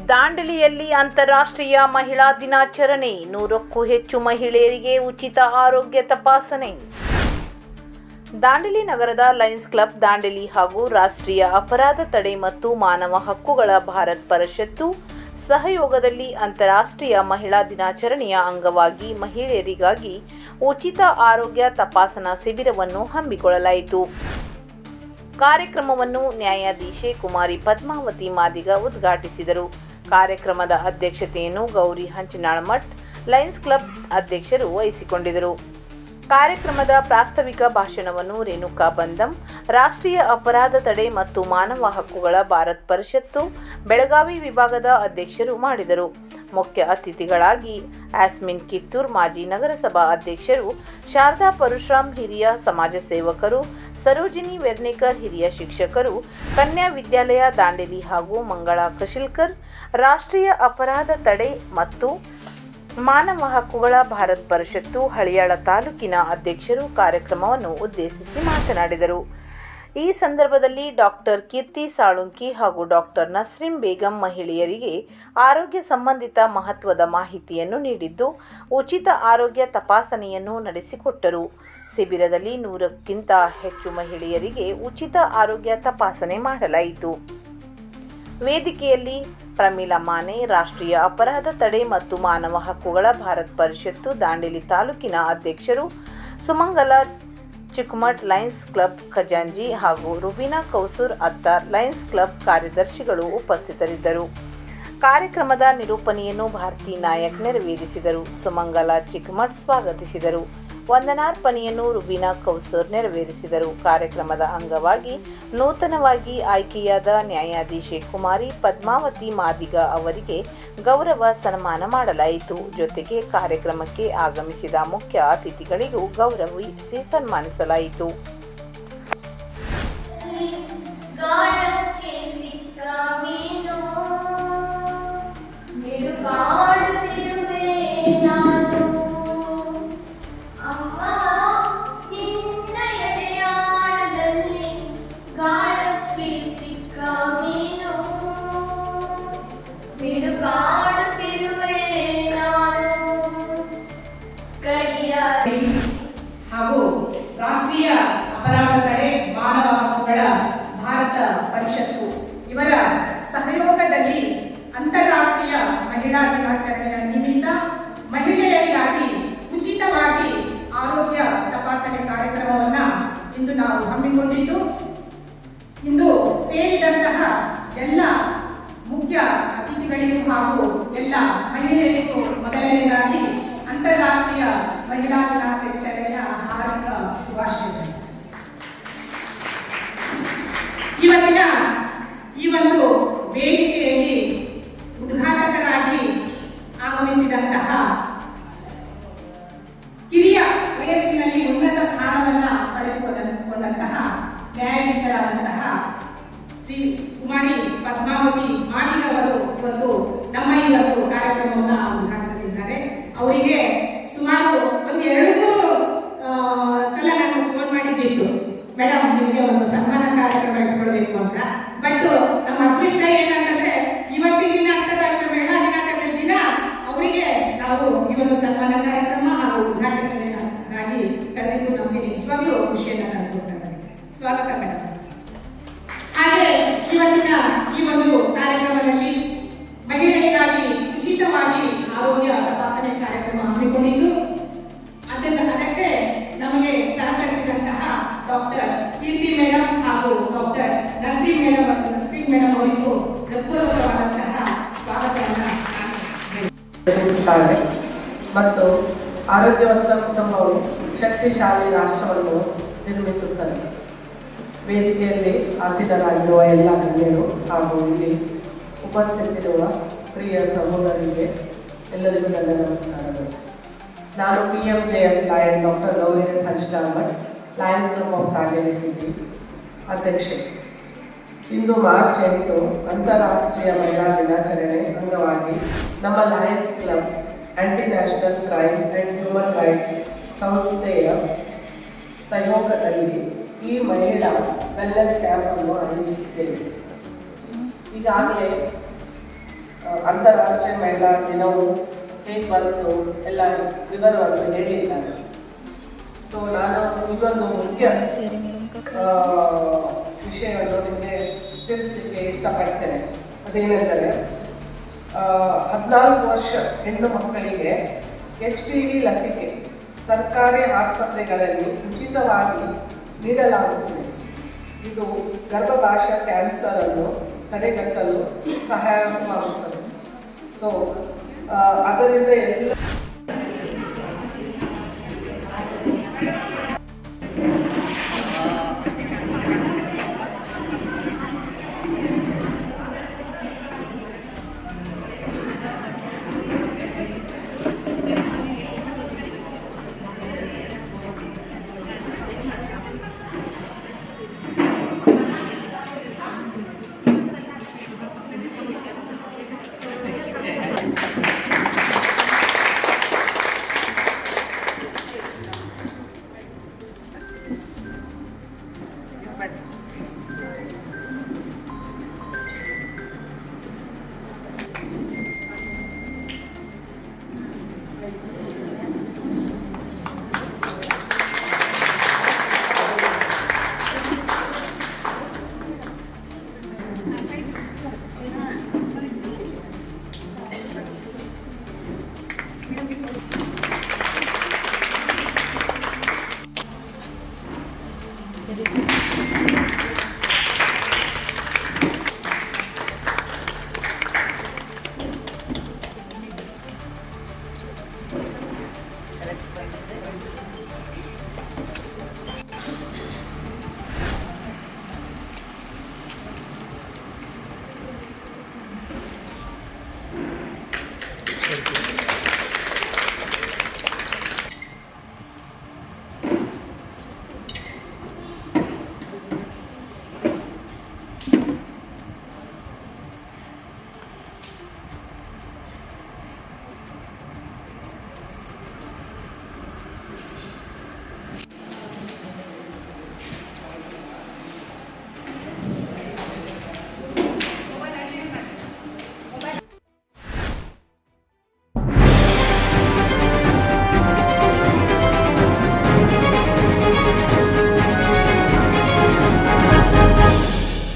ದಾಂಡೇಲಿಯಲ್ಲಿ ಅಂತಾರಾಷ್ಟ್ರೀಯ ಮಹಿಳಾ ದಿನಾಚರಣೆ. 100ಕ್ಕೂ ಹೆಚ್ಚು ಮಹಿಳೆಯರಿಗೆ ಉಚಿತ ಆರೋಗ್ಯ ತಪಾಸಣೆ. ದಾಂಡೇಲಿ ನಗರದ ಲಯನ್ಸ್ ಕ್ಲಬ್ ದಾಂಡೇಲಿ ಹಾಗೂ ರಾಷ್ಟ್ರೀಯ ಅಪರಾಧ ತಡೆ ಮತ್ತು ಮಾನವ ಹಕ್ಕುಗಳ ಭಾರತ್ ಪರಿಷತ್ತು ಸಹಯೋಗದಲ್ಲಿ ಅಂತಾರಾಷ್ಟ್ರೀಯ ಮಹಿಳಾ ದಿನಾಚರಣೆಯ ಅಂಗವಾಗಿ ಮಹಿಳೆಯರಿಗಾಗಿ ಉಚಿತ ಆರೋಗ್ಯ ತಪಾಸಣಾ ಶಿಬಿರವನ್ನು ಹಮ್ಮಿಕೊಳ್ಳಲಾಯಿತು. ಕಾರ್ಯಕ್ರಮವನ್ನು ನ್ಯಾಯಾಧೀಶೆ ಕುಮಾರಿ ಪದ್ಮಾವತಿ ಮಾದಿಗ ಉದ್ಘಾಟಿಸಿದರು. ಕಾರ್ಯಕ್ರಮದ ಅಧ್ಯಕ್ಷತೆಯನ್ನು ಗೌರಿ ಹಂಚನಾಳಮಠ್ ಲಯನ್ಸ್ ಕ್ಲಬ್ ಅಧ್ಯಕ್ಷರು ವಹಿಸಿಕೊಂಡಿದ್ದರು. ಕಾರ್ಯಕ್ರಮದ ಪ್ರಾಸ್ತಾವಿಕ ಭಾಷಣವನ್ನು ರೇಣುಕಾ ಬಂದಂ, ರಾಷ್ಟ್ರೀಯ ಅಪರಾಧ ತಡೆ ಮತ್ತು ಮಾನವ ಹಕ್ಕುಗಳ ಭಾರತ್ ಪರಿಷತ್ತು ಬೆಳಗಾವಿ ವಿಭಾಗದ ಅಧ್ಯಕ್ಷರು ಮಾಡಿದರು. ಮುಖ್ಯ ಅತಿಥಿಗಳಾಗಿ ಆಸ್ಮಿನ್ ಕಿತ್ತೂರ್ ಮಾಜಿ ನಗರಸಭಾ ಅಧ್ಯಕ್ಷರು, ಶಾರದಾ ಪರಶುರಾಮ್ ಹಿರಿಯ ಸಮಾಜ ಸೇವಕರು, ಸರೋಜಿನಿ ವೆರ್ನೇಕರ್ ಹಿರಿಯ ಶಿಕ್ಷಕರು, ಕನ್ಯಾ ವಿದ್ಯಾಲಯ ದಾಂಡೇಲಿ ಹಾಗೂ ಮಂಗಳಾ ಕಶಿಲ್ಕರ್ ರಾಷ್ಟ್ರೀಯ ಅಪರಾಧ ತಡೆ ಮತ್ತು ಮಾನವ ಹಕ್ಕುಗಳ ಭಾರತ್ ಪರಿಷತ್ತು ಹಳಿಯಾಳ ತಾಲೂಕಿನ ಅಧ್ಯಕ್ಷರು ಕಾರ್ಯಕ್ರಮವನ್ನು ಉದ್ದೇಶಿಸಿ ಮಾತನಾಡಿದರು. ಈ ಸಂದರ್ಭದಲ್ಲಿ ಡಾಕ್ಟರ್ ಕೀರ್ತಿ ಸಾಳುಂಕಿ ಹಾಗೂ ಡಾಕ್ಟರ್ ನಸ್ರೀನ್ ಬೇಗಂ ಮಹಿಳೆಯರಿಗೆ ಆರೋಗ್ಯ ಸಂಬಂಧಿತ ಮಹತ್ವದ ಮಾಹಿತಿಯನ್ನು ನೀಡಿದ್ದು, ಉಚಿತ ಆರೋಗ್ಯ ತಪಾಸಣೆಯನ್ನು ನಡೆಸಿಕೊಟ್ಟರು. ಶಿಬಿರದಲ್ಲಿ 100ಕ್ಕಿಂತ ಹೆಚ್ಚು ಮಹಿಳೆಯರಿಗೆ ಉಚಿತ ಆರೋಗ್ಯ ತಪಾಸಣೆ ಮಾಡಲಾಯಿತು. ವೇದಿಕೆಯಲ್ಲಿ ಪ್ರಮೀಳಾ ಮಾನೆ, ರಾಷ್ಟ್ರೀಯ ಅಪರಾಧ ತಡೆ ಮತ್ತು ಮಾನವ ಹಕ್ಕುಗಳ ಭಾರತ್ ಪರಿಷತ್ತು ದಾಂಡೇಲಿ ತಾಲೂಕಿನ ಅಧ್ಯಕ್ಷರು, ಸುಮಂಗಲ ಚಿಕ್ಕಮಠ್ ಲಯನ್ಸ್ ಕ್ಲಬ್ ಖಜಾಂಜಿ ಹಾಗೂ ರುಬೀನಾ ಕೌಸೂರ್ ಅತ್ತಾರ್ ಲಯನ್ಸ್ ಕ್ಲಬ್ ಕಾರ್ಯದರ್ಶಿಗಳು ಉಪಸ್ಥಿತರಿದ್ದರು. ಕಾರ್ಯಕ್ರಮದ ನಿರೂಪಣೆಯನ್ನು ಭಾರತಿ ನಾಯಕ್ ನೆರವೇರಿಸಿದರು. ಸುಮಂಗಲ ಚಿಕ್ಕಮಠ್ ಸ್ವಾಗತಿಸಿದರು. ವಂದನಾರ್ಪಣೆಯನ್ನು ರುಬೀನಾ ಕೌಸೂರ್ ನೆರವೇರಿಸಿದರು. ಕಾರ್ಯಕ್ರಮದ ಅಂಗವಾಗಿ ನೂತನವಾಗಿ ಆಯ್ಕೆಯಾದ ನ್ಯಾಯಾಧೀಶೆ ಕುಮಾರಿ ಪದ್ಮಾವತಿ ಮಾದಿಗ ಅವರಿಗೆ ಗೌರವ ಸನ್ಮಾನ ಮಾಡಲಾಯಿತು. ಜೊತೆಗೆ ಕಾರ್ಯಕ್ರಮಕ್ಕೆ ಆಗಮಿಸಿದ ಮುಖ್ಯ ಅತಿಥಿಗಳಿಗೂ ಗೌರವಿಸಿ ಸನ್ಮಾನಿಸಲಾಯಿತು. ಹಾಗೂ ರಾಷ್ಟ್ರೀಯ ಅಪರಾಧ ತಡೆ ಮಾನವ ಹಕ್ಕುಗಳ ಭಾರತ ಪರಿಷತ್ತು ಇವರ ಸಹಯೋಗದಲ್ಲಿ ಅಂತಾರಾಷ್ಟ್ರೀಯ ಮಹಿಳಾ ದಿನಾಚರಣೆಯ ನಿಮಿತ್ತ ಮಹಿಳೆಯರಿಗಾಗಿ ಉಚಿತವಾಗಿ ಆರೋಗ್ಯ ತಪಾಸಣೆ ಕಾರ್ಯಕ್ರಮವನ್ನು ಇಂದು ನಾವು ಹಮ್ಮಿಕೊಂಡಿದ್ದು, ಇಂದು ಸೇರಿದಂತಹ ಎಲ್ಲ ಮುಖ್ಯ ಅತಿಥಿಗಳಿಗೂ ಹಾಗೂ ಎಲ್ಲ ಮಹಿಳೆಯರಿಗೂ ಮೊದಲನೇದಾಗಿ ಅಂತಾರಾಷ್ಟ್ರೀಯ ಮಹಿಳಾ ದಿನಾಚರಣೆಯ ಹಾರ್ದಿಕ ಶುಭಾಶಯಗಳು. ಇವತ್ತಿನ ಈ ಒಂದು ವೇದಿಕೆಯಲ್ಲಿ ಉದ್ಘಾಟಕರಾಗಿ ಆಗಮಿಸಿದಂತಹ ಕಿರಿಯ ವಯಸ್ಸಿನಲ್ಲಿ ಉನ್ನತ ಸ್ಥಾನವನ್ನು ಪಡೆದುಕೊಂಡಂತಹ ನ್ಯಾಯಾಧೀಶರಾದಂತಹ ಶ್ರೀ ಕುಮಾರಿ ಪದ್ಮಾವತಿ ಮಾದಿಗ ಅವರು ಇವತ್ತು ನಮ್ಮ ಈ ಒಂದು ಕಾರ್ಯಕ್ರಮವನ್ನು ಉದ್ಘಾಟಿಸಲಿದ್ದಾರೆ. ಅವರಿಗೆ ಸುಮಾರು ಒಂದು 2-3 ಸಲ ನಾನು ಫೋನ್ ಮಾಡಿದ್ದಿತ್ತು, ಮೇಡಮ್ ನಿಮಗೆ ಒಂದು ಸನ್ಮಾನ ಕಾರ್ಯಕ್ರಮ ಇಟ್ಕೊಳ್ಬೇಕು ಅಂತ. ಬಟ್ ನಮ್ಮ ಅದೃಷ್ಟ ಏನಂತಂದ್ರೆ ಇವತ್ತಿನ ದಿನ ಅಂತಾರಾಷ್ಟ್ರೀಯ ಮಹಿಳಾ ದಿನಾಚರಣೆ ದಿನ ಅವರಿಗೆ ನಾವು ಈ ಒಂದು ಸನ್ಮಾನ ಕಾರ್ಯಕ್ರಮ ಹಾಗೂ ಉದ್ಘಾಟಕರಾಗಿ ಕರೆದಿದ್ದು ನಮಗೆ ನಿಜವಾಗ್ಲೂ ಖುಷಿಯನ್ನು ತಂದುಕೊಟ್ಟಿದ್ದಾರೆ. ಸ್ವಾಗತ ಮೇಡಮ್. ಹಾಗೆ ಇವತ್ತಿನ ಈ ಒಂದು ಕಾರ್ಯಕ್ರಮದಲ್ಲಿ ಮಹಿಳೆಯರಿಗಾಗಿ ಉಚಿತವಾಗಿ ಆರೋಗ್ಯ ತಪಾಸಣೆ ಕಾರ್ಯಕ್ರಮ ಹಮ್ಮಿಕೊಂಡಿದ್ದು, ಅದಕ್ಕೆ ನಮಗೆ ಸಹಕರಿಸಿದಂತಹ ಡಾಕ್ಟರ್ ಕೀರ್ತಿ ಮೇಡಮ್ ಹಾಗೂ ಡಾಕ್ಟರ್ ನಸ್ರೀನ್ ಮೇಡಮ್ ಅವರಿಗೂ ಹೃತ್ಪೂರ್ವಕವಾದಂತಹ ಸ್ವಾಗತವನ್ನು ತಿಳಿಸುತ್ತಾರೆ. ಮತ್ತು ಆರೋಗ್ಯವಂತ ಕುಟುಂಬವು ಶಕ್ತಿಶಾಲಿ ರಾಷ್ಟ್ರವನ್ನು ನಿರ್ಮಿಸುತ್ತದೆ. ವೇದಿಕೆಯಲ್ಲಿ ಆಸೀನರಾಗಿರುವ ಎಲ್ಲ ಗಣ್ಯರು ಹಾಗೂ ಇಲ್ಲಿ ಉಪಸ್ಥಿತಿರುವ ಪ್ರಿಯ ಸಹೋದರಿಗೆ ಎಲ್ಲರಿಗೂ ನನ್ನ ನಮಸ್ಕಾರಗಳು. ನಾನು PMJF lion doctor Gauri Hanchanalmath lions club of Dandeli city ಅಧ್ಯಕ್ಷೆ. ಇಂದು ಮಾರ್ಚ್ 8 ಅಂತಾರಾಷ್ಟ್ರೀಯ ಮಹಿಳಾ ದಿನಾಚರಣೆ ಅಂಗವಾಗಿ ನಮ್ಮ lions club anti national crime and human rights ಸಂಸ್ಥೆಯ ಸಹಯೋಗದಲ್ಲಿ ಈ ಮಹಿಳಾ ವೆಲ್ನೆಸ್ ಕ್ಯಾಂಪ್ ಅನ್ನು ಆಯೋಜಿಸಿದ್ದೇವೆ. ಈಗಾಗಲೇ ಅಂತಾರಾಷ್ಟ್ರೀಯ ಮಹಿಳಾ ದಿನವು ಹೇಗೆ ಬಂತು ಎಲ್ಲ ವಿವರವನ್ನು ಹೇಳಿದ್ದಾರೆ. ಸೊ ನಾನು ಇನ್ನೊಂದು ಮುಖ್ಯ ವಿಷಯವನ್ನು ನಿಮಗೆ ತಿಳಿಸಲಿಕ್ಕೆ ಇಷ್ಟಪಡ್ತೇನೆ. ಅದೇನೆಂದರೆ 14 ವರ್ಷ ಹೆಣ್ಣು ಮಕ್ಕಳಿಗೆ HPV ಲಸಿಕೆ ಸರ್ಕಾರಿ ಆಸ್ಪತ್ರೆಗಳಲ್ಲಿ ಉಚಿತವಾಗಿ ನೀಡಲಾಗುತ್ತಿದೆ. ಇದು ಗರ್ಭಾಶಯ ಕ್ಯಾನ್ಸರನ್ನು ತಡೆಗಟ್ಟಲು ಸಹಾಯಕವಾಗುತ್ತದೆ. ಸೊ ಅದರಿಂದ ಎಲ್ಲ